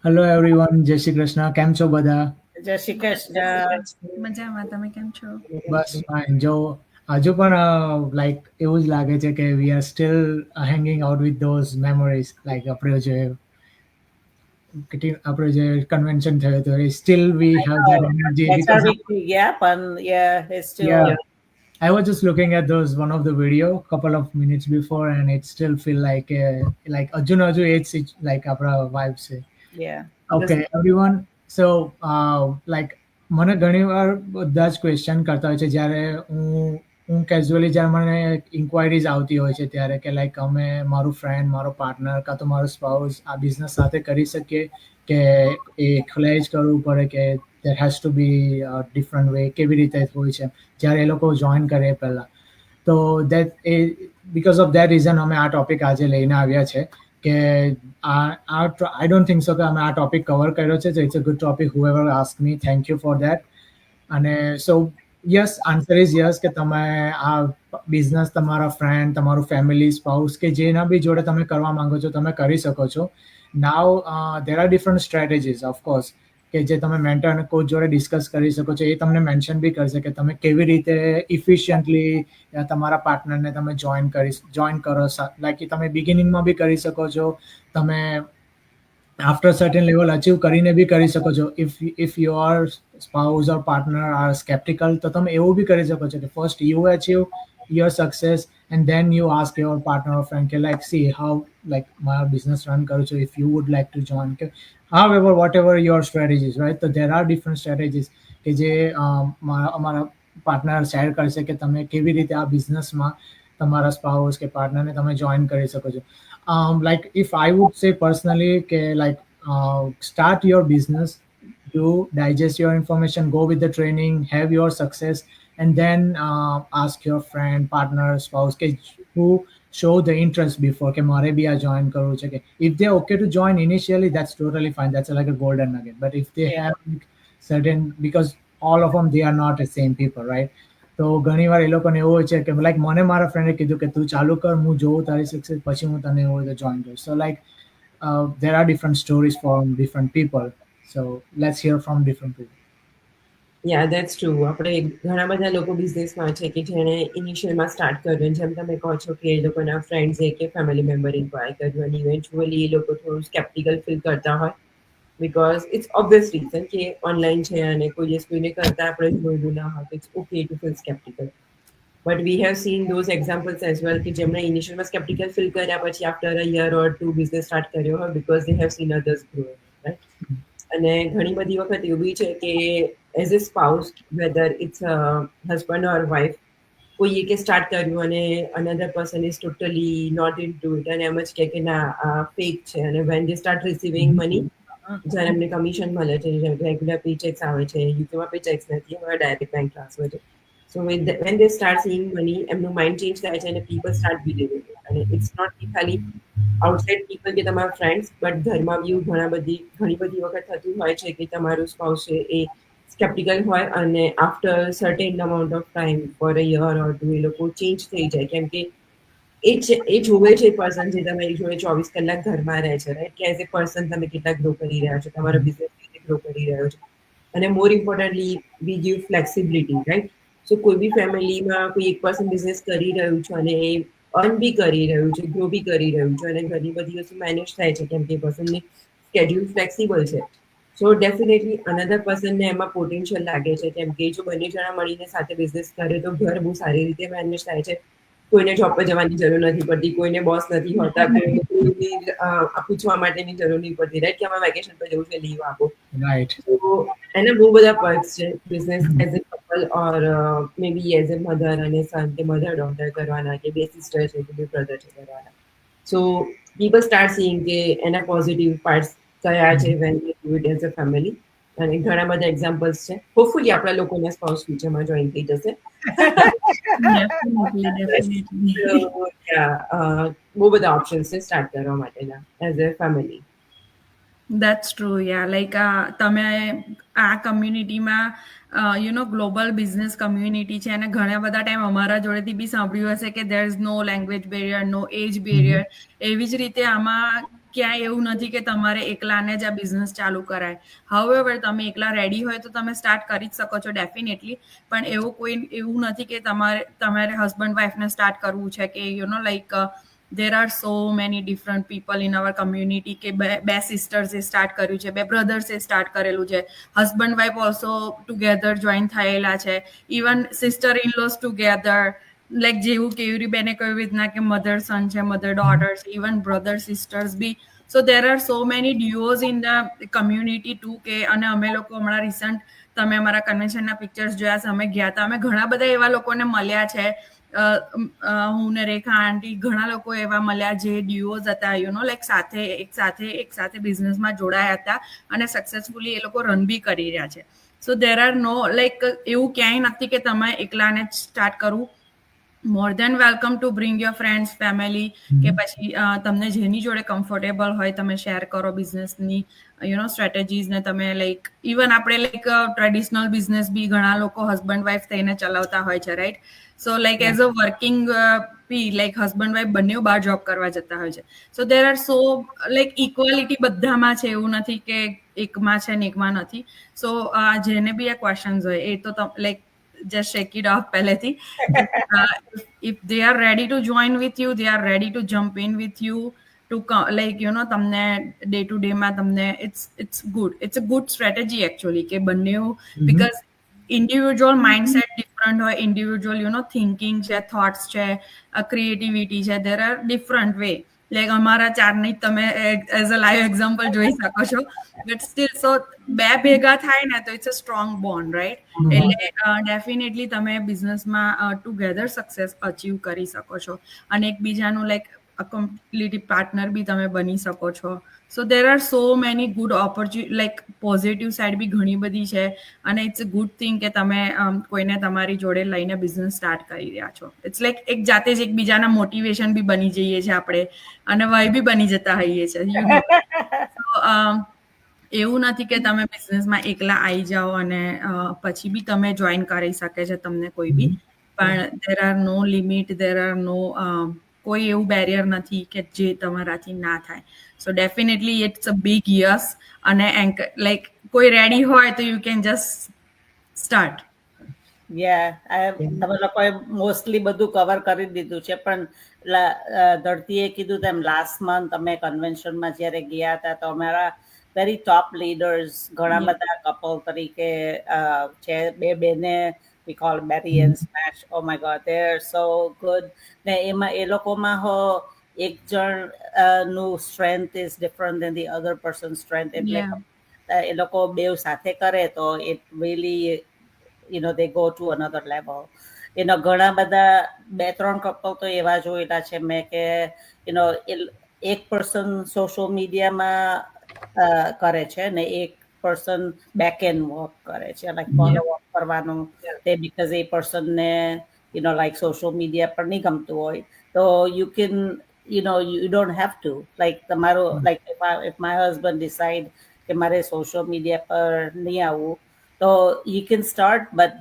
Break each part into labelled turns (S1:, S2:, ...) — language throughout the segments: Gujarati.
S1: હેલો એવરીવન, જય શ્રી કૃષ્ણ. કેમ છો બધા?
S2: જય શ્રી કૃષ્ણ.
S3: મજામાં, તમે કેમ છો?
S1: બસ ફાઇન. જો હજુ પણ લાઈક એવું જ લાગે છે કે we are still hanging out with those memories. Like આપણે જે કન્વેન્શન થયો હતો એ still we have that energy
S2: Next
S1: because
S2: week, yeah, but yeah, it's still.
S1: yeah, I was just looking at those one of the video couple of minutes before and it still feel like hજુ એ જ like આપણા vibes છે.
S2: Yeah.
S1: Okay, everyone. So, like મને ઘણીવાર બધા જ ક્વેશ્ચન કરતા હોય છે જ્યારે હું કેઝ્યુઅલી જ્યારે મને ઇન્ક્વાયરીઝ આવતી હોય છે ત્યારે કે લાઈક અમે મારું ફ્રેન્ડ, મારો પાર્ટનર કાં તો મારો સ્પાઉસ આ બિઝનેસ સાથે કરી શકીએ કે એ એકલા જ કરવું પડે કે there has to be a different way કેવી રીતે હોય છે જ્યારે એ લોકો જોઈન કરે પહેલા. તો because of that reason અમે આ ટોપિક આજે લઈને આવ્યા છે કે I don't think so કે અમે આ ટોપિક કવર કર્યો છે. So it's a good topic. Whoever asked me, thank you for that. અને so yes, answer is yes કે તમે આ બિઝનેસ તમારા ફ્રેન્ડ, તમારું ફેમિલી, સ્પાઉસ કે જેના બી જોડે તમે કરવા માંગો છો તમે કરી શકો છો. Now there are different strategies of course કે જે તમે મેન્ટર અને કોચ જોડે ડિસ્કસ કરી શકો છો. એ તમને મેન્શન બી કરશે કે તમે કેવી રીતે ઇફિશિયન્ટલી તમારા પાર્ટનરને તમે જોઈન કરો. લાઈક તમે બિગિનિંગમાં બી કરી શકો છો, તમે આફ્ટર સર્ટેન લેવલ અચીવ કરીને બી કરી શકો છો. If your spouse or partner are skeptical તો તમે એવું બી કરી શકો છો કે first you achieve your success and then you ask your partner or friend કે લાઈક સી હાઉ લાઈક મારા બિઝનેસ રન કરું છું, if you would like to join કે however whatever your strategies, right? So there are different strategies કે જે અમારા પાર્ટનર શેર કરશે કે તમે કેવી રીતે આ બિઝનેસમાં તમારા સ્પાઉસ કે પાર્ટનરને તમે જોઈન કરી શકો છો. Like if I would say personally કે like start your business, do digest your information, go with the training, have your success, and then ask your friend, partner, spouse કે who show the interest before કે મારે બી આ join કરવું છે કે if they're okay to join initially, that's totally fine. That's like a golden nugget. But if they have like, certain, because all of them they are not the same people, right? તો ઘણીવાર એ લોકોને એવું હોય છે કે લાઈક મને મારા ફ્રેન્ડે કીધું કે તું ચાલુ કર, હું જોઉં તારી સક્સેસ પછી હું તને એવું હોય તો જોઈન કરીશ. સો like there are different stories from different people. So let's hear from different people.
S4: Yeah that's true. આપણે ઘણા બધા લોકો બિઝનેસમાં છે કે જેણે ઇનિશિયલમાં સ્ટાર્ટ કર્યું, જેમ તમે કહો છો કે એ લોકોના ફ્રેન્ડ્સે કે ફેમિલી મેમ્બર ઇન્ક્વાયર કર્યું અને ઇવેન્ચ્યુઅલી એ લોકો થોડું સ્કેપ્ટિકલ ફીલ કરતા હોય બિકોઝ ઇટ્સ ઓબ્વિયસ રીઝન કે ઓનલાઈન છે અને કોઈ દિવસ કોઈને કરતા આપણે જોયેલું ના હોય તો it's okay to feel skeptical. But we have seen those examples as well કે જેમણે ઇનિશિયલમાં સ્કેપ્ટિકલ ફીલ કર્યા પછી after a year or two business start કર્યો હોય because they have seen others grow, right? અને ઘણી બધી વખત એવું બી છે કે as a spouse whether it's husband or wife કોઈએ કે સ્ટાર્ટ કર્યું અને another person is totally not into it અને એમ જ કે ના આ ફેક છે અને when they start receiving money, જ્યારે એમને કમિશન મળે છે, રેગ્યુલર પે ચેક્સ આવે છે, યુકેમાં પે ચેક્સ નથી, હવે ડાયરેક્ટ બેંક ટ્રાન્સફર છે. So when they start seeing money એમનું માઇન્ડ ચેન્જ થાય છે અને પીપલ સ્ટાર્ટ બિલીવિંગ ઇટ. અને ઇટ્સ નોટ ખાલી આઉટસાઇડ પીપલ કે તમારા ફ્રેન્ડ્સ, બટ ઘરમાં બી ઘણી બધી વખત થતું હોય છે કે તમારું સ્પાઉસ છે એ સ્કેપ્ટિકલ હોય અને after certain amount of time for a year or two એ લોકો ચેન્જ થઈ જાય કેમ કે એ જોવે છે પર્સન જે તમારી જોડે 24 કલાક ઘરમાં રહે છે, રાઈટ? કે એઝ એ પર્સન તમે કેટલા ગ્રો કરી રહ્યા છો, તમારો બિઝનેસ કેવી ગ્રો કરી રહ્યો છે. અને more importantly we give flexibility, right? So કોઈ બી ફેમિલીમાં કોઈ એક પર્સન બિઝનેસ કરી રહ્યું છે અને એ અર્ન બી કરી રહ્યું છે, ગ્રો બી કરી રહ્યું છે અને ઘણી બધી વસ્તુ મેનેજ થાય છે કેમ કે પર્સનની સ્કેડ્યુલ ફ્લેક્સિબલ છે. સો ડેફિનેટલી અનધર પર્સનને એમાં પોટેન્શિયલ લાગે છે કેમ કે જો બંને જણા મળીને સાથે બિઝનેસ કરે તો ઘર બહુ સારી રીતે મેનેજ થાય છે. કોઈને જોબ પર જવાની જરૂર નથી પડતી, કોઈને બોસ નથી હોતા, કોઈને પૂછવા માટેની જરૂર નહીં પડતી, રાઈટ? કે અમે વેકેશન પર જવું છે, લીવ આપો.
S1: Right.
S4: તો એના બહુ બધા પર્ક્સ છે business as a couple or may be as a mother અને સન કે મધર ડોટર કરવાના કે બે સિસ્ટર છે કે બે બ્રધર છે કરવાના. સો પીપલ સ્ટાર્ટ સીઈંગ કે એના પોઝિટિવ પાર્ટ્સ કયા છે when you do it as a family. અને ઘણા બધા એક્ઝામ્પલ્સ છે. હોપફુલી આપણા લોકોના સ્પાઉસ ફ્યુચરમાં જોઈન થઈ જશે. બહુ બધા ઓપ્શન્સ છે સ્ટાર્ટ કરવા માટેના as a family.
S3: That's true, yeah. Like તમે આ કમ્યુનિટીમાં ગ્લોબલ બિઝનેસ કમ્યુનિટી છે અને ઘણા બધા ટાઈમ અમારા જોડેથી બી સાંભળ્યું હશે કે there is no language barrier, no age barrier. એવી જ રીતે આમાં ક્યાંય એવું નથી કે તમારે એકલાને જ આ બિઝનેસ ચાલુ કરાય. હાઉએવર તમે એકલા રેડી હોય તો તમે સ્ટાર્ટ કરી જ શકો છો ડેફિનેટલી. પણ એવું નથી કે તમારે હસબન્ડ વાઈફને સ્ટાર્ટ કરવું છે કે like there are so many different people in our community કે બે સિસ્ટર્સ એ સ્ટાર્ટ કર્યું છે, બે બ્રધર્સ એ સ્ટાર્ટ કરેલું છે, હસબન્ડ વાઈફ ઓલ્સો ટુગેધર જોઈન થયેલા છે, even sister in laws together, like જેવું કેવરી બેને કહ્યું રીતના કે મધર સન છે, મધર ડોટર છે, ઇવન બ્રધર સિસ્ટર્સ બી. So there are so many duos in the community too કે અને અમે લોકો હમણાં રિસન્ટ તમે અમારા કન્વેન્શનના પિક્ચર્સ જોયા છે, અમે ગયા હતા, અમે ઘણા બધા એવા લોકોને મળ્યા છે. હું ને રેખા આંટી ઘણા લોકો એવા મળ્યા જે ડ્યુઓઝ હતા લાઈક એક સાથે બિઝનેસમાં જોડાયા હતા અને સક્સેસફુલી એ લોકો રન બી કરી રહ્યા છે. So there are no like એવું ક્યાંય નથી કે તમે એકલાને જ સ્ટાર્ટ કરવું. More then welcome to bring your friends, family કે પછી તમને જેની જોડે કમ્ફર્ટેબલ હોય તમે શેર કરો બિઝનેસની સ્ટ્રેટેજીસ ને. તમે લાઈક ઇવન આપણે લાઈક ટ્રેડિશનલ બિઝનેસ બી ઘણા લોકો હસબન્ડ વાઈફ થઈને ચલાવતા હોય છે, right? So like as a working બી લાઈક હસબન્ડ વાઈફ બંને બહાર જોબ કરવા જતા હોય છે. So there are so like equality બધામાં છે, એવું નથી કે એકમાં છે ને એકમાં નથી. સો જેને બી આ ક્વેશ્ચન્સ હોય એ તો like just shake it off પહેલેથી. If they are ready to join with you, they are ready to jump in with you to like તમને ડે ટુ ડે માં તમને it's good, it's a good strategy actually કે બંને because ઇન્ડિવિજ્યુઅલ માઇન્ડસેટ ડિફરન્ટ હોય, ઇન્ડિવિજ્યુઅલ થિંકિંગ છે, થોટ્સ છે, ક્રિએટિવિટી છે, there are different way. Like અમારા ચારની જ તમે એઝ અ લાઈવ એક્ઝામ્પલ જોઈ શકો છો. બટ સ્ટીલ સો બે ભેગા થાય ને તો it's a strong bond, right? એટલે ડેફિનેટલી તમે બિઝનેસમાં ટુગેધર સક્સેસ અચીવ કરી શકો છો અને એકબીજાનું લાઈક કમ્પ્લીટલી પાર્ટનર બી તમે બની શકો છો. So there are so many good opportunity, like positive side બી ઘણી બધી છે અને ઇટ્સ અ ગુડ થિંગ કે તમે કોઈને તમારી જોડે લઈને બિઝનેસ સ્ટાર્ટ કરી રહ્યા છો. ઇટ્સ લાઈક એક જાતે જ એકબીજાના મોટિવેશન બી બની જઈએ છીએ આપણે અને વય બી બની જતા હોઈએ છીએ. એવું નથી કે તમે બિઝનેસમાં એકલા આવી જાઓ અને પછી બી તમે જોઈન કરી શકે છે તમને કોઈ બી. પણ there are no limit, there are no કોઈ એવું બેરિયર નથી કે જે તમારાથી ના થાય. So definitely it's a big yes અને લાઈક કોઈ રેડી હોય તો યુ કેન જસ્ટ સ્ટાર્ટ.
S2: તમે લોકોએ મોસ્ટલી બધું કવર કરી દીધું છે, પણ ધરતીએ કીધું તેમ લાસ્ટ મંથ અમે કન્વેન્શનમાં જ્યારે ગયા હતા તો અમારા વેરી ટોપ લીડર્સ ઘણા બધા કપલ તરીકે છે, બે બેને we call Betty and Smash. Oh my God, they're so good. ને એમાં એ લોકોમાં એક જણ નું strength is different than the other person's strength. એટલે એ લોકો બેવ સાથે કરે તો it really they go to another level. ઘણા બધા 2-3 કપલ તો એવા જોયેલા છે મેં કે એક પર્સન સોશિયલ મીડિયામાં કરે છે ને એક પર્સન બેક એન્ડ વર્ક કરે છે, લાઈક ફોલો અપ કરવાનું તે બીકોઝ એ પર્સનને લાઈક સોશિયલ મીડિયા પર નહીં ગમતું હોય તો you can you don't have to like તમારો like if my husband decide કે મારે સોશિયલ મીડિયા પર નહીં આવવું તો you can start but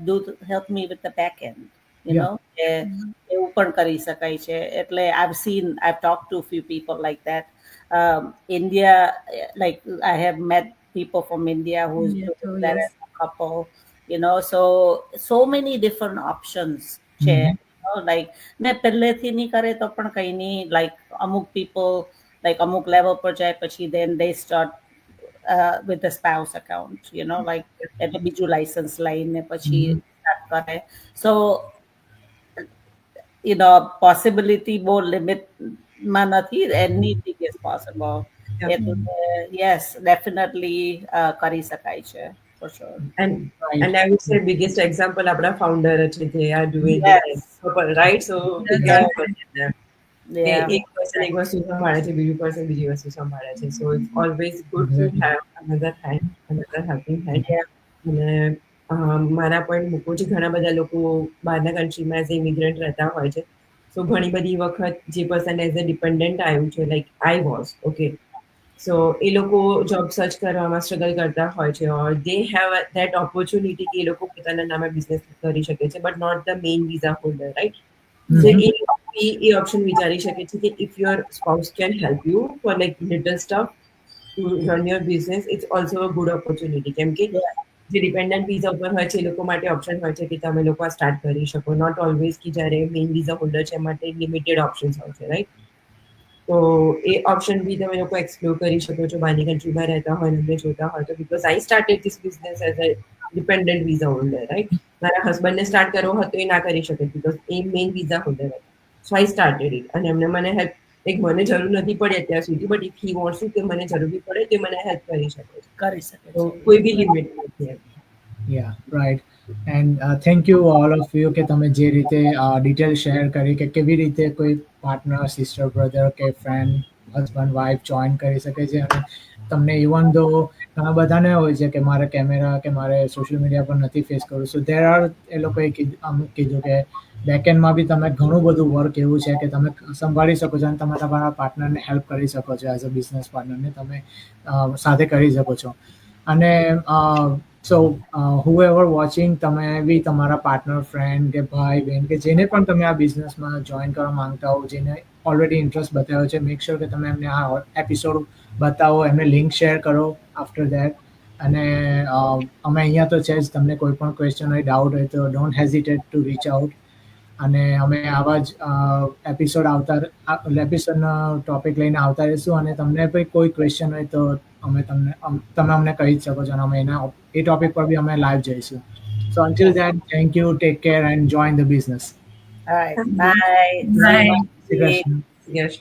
S2: help me with the back end, એવું પણ કરી શકાય છે. એટલે I've talked to a few people like that. India, like I have met people from India who's doing that as a couple, so many different options છે. like ને પહેલેથી નહીં કરે તો પણ કંઈ નહીં, like અમુક people like અમુક level પર જાય પછી then they start with the spouse account, like એટલે બીજું લાઇસન્સ લઈને પછી સ્ટાર્ટ કરે. સો possibility બહુ લિમિટમાં નથી, anything is possible. Yes, definitely કરી શકાય છે for sure.
S4: And I would say biggest example આપણા founder છે, they are doing it couple, right? So એક person એક વસ્તુ સંભાળે છે, બીજું person બીજી વસ્તુ સંભાળે છે. So it's always good to have another helping hand. અને મારા પોઈન્ટ મૂકું છું, ઘણા બધા લોકો બહારના કન્ટ્રીમાં એઝ ઇમિગ્રન્ટ રહેતા હોય છે. સો ઘણી બધી વખત જે પર્સન એઝ અ ડિપેન્ડન્ટ આવ્યું છે, like I was okay, so એ લોકો જોબ સર્ચ કરવામાં સ્ટ્રગલ કરતા હોય છે, or they have that opportunity કે એ લોકો પોતાના નામે બિઝનેસ કરી શકે છે but not the main visa holder, right? So એ એ ઓપ્શન વિચારી શકે છે કે if your spouse can help you for like little stuff to run your business, it's also a good opportunity. કેમ કે જે ડિપેન્ડન્ટ વિઝા ઉપર હોય છે એ લોકો માટે ઓપ્શન હોય છે કે તમે લોકો આ સ્ટાર્ટ કરી શકો. નોટ ઓલવેઝ કે જ્યારે મેઇન વિઝા હોલ્ડર છે માટે લિમિટેડ ઓપ્શન્સ હોય છે, રાઈટ? તો એ ઓપ્શન બી તમે લોકો એક્સપ્લોર કરી શકો છો બહારની કન્ટ્રીમાં રહેતા હોય અને જોતા હોય તો. Because I started this business as a dependent visa holder, right? મારા હસબન્ડને સ્ટાર્ટ કરવો હતો એ ના કરી શકે because A main visa holder હતા. સો આઈ સ્ટાર્ટેડ ઇટ અને એમને મને હેલ્પ, એક મને જરૂર નથી પડી અત્યાર સુધી, but if he wants to કે મને જરૂર બી પડે તો મને હેલ્પ કરી શકે છે.
S2: કરી શકે
S4: તો
S2: છે.
S4: કોઈ બી લિમિટ નથી એમ.
S1: Yeah, right. And thank you all of you કે તમે જે રીતે ડિટેલ શેર કરી કે કેવી રીતે કોઈ પાર્ટનર, સિસ્ટર, બ્રધર કે ફ્રેન્ડ, હસબન્ડ, વાઇફ જોઈન કરી શકે છે. અને તમને ઇવન ધો ઘણા બધાને હોય છે કે મારે કેમેરા કે મારે સોશિયલ મીડિયા પર નથી ફેસ કરવું. સો દેર આર, એ લોકોએ અમુક કીધું કે બેકએન્ડમાં બી તમે ઘણું બધું વર્ક એવું છે કે તમે સંભાળી શકો છો અને તમે તમારા પાર્ટનરને હેલ્પ કરી શકો છો. એઝ અ બિઝનેસ પાર્ટનરને તમે સાથે કરી શકો છો. અને સો whoever watching, તમે બી તમારા પાર્ટનર, ફ્રેન્ડ કે ભાઈ બહેન કે જેને પણ તમે આ બિઝનેસમાં જોઈન કરવા માંગતા હો, જેને ઓલરેડી ઇન્ટરેસ્ટ બતાવ્યો છે, મેક શ્યોર કે તમે એમને આ એપિસોડ બતાવો, એમને લિંક શેર કરો આફ્ટર દેટ. અને અમે અહીંયા તો છે જ, તમને કોઈ પણ ક્વેશ્ચન હોય, ડાઉટ હોય તો ડોન્ટ હેઝિટેટ ટુ રીચ આઉટ. અને અમે આવા જ એપિસોડનો ટોપિક લઈને આવતા રહીશું. અને તમને કોઈ ક્વેશ્ચન હોય તો તમે અમને કહી જ શકો છો અને અમે એ ટોપિક પર બી અમે લાઈવ જઈશું. સો until then, thank you, take care and join the business.
S2: All right. Bye.
S3: Bye.
S2: See you.
S1: Shri Krishna.
S4: Yash.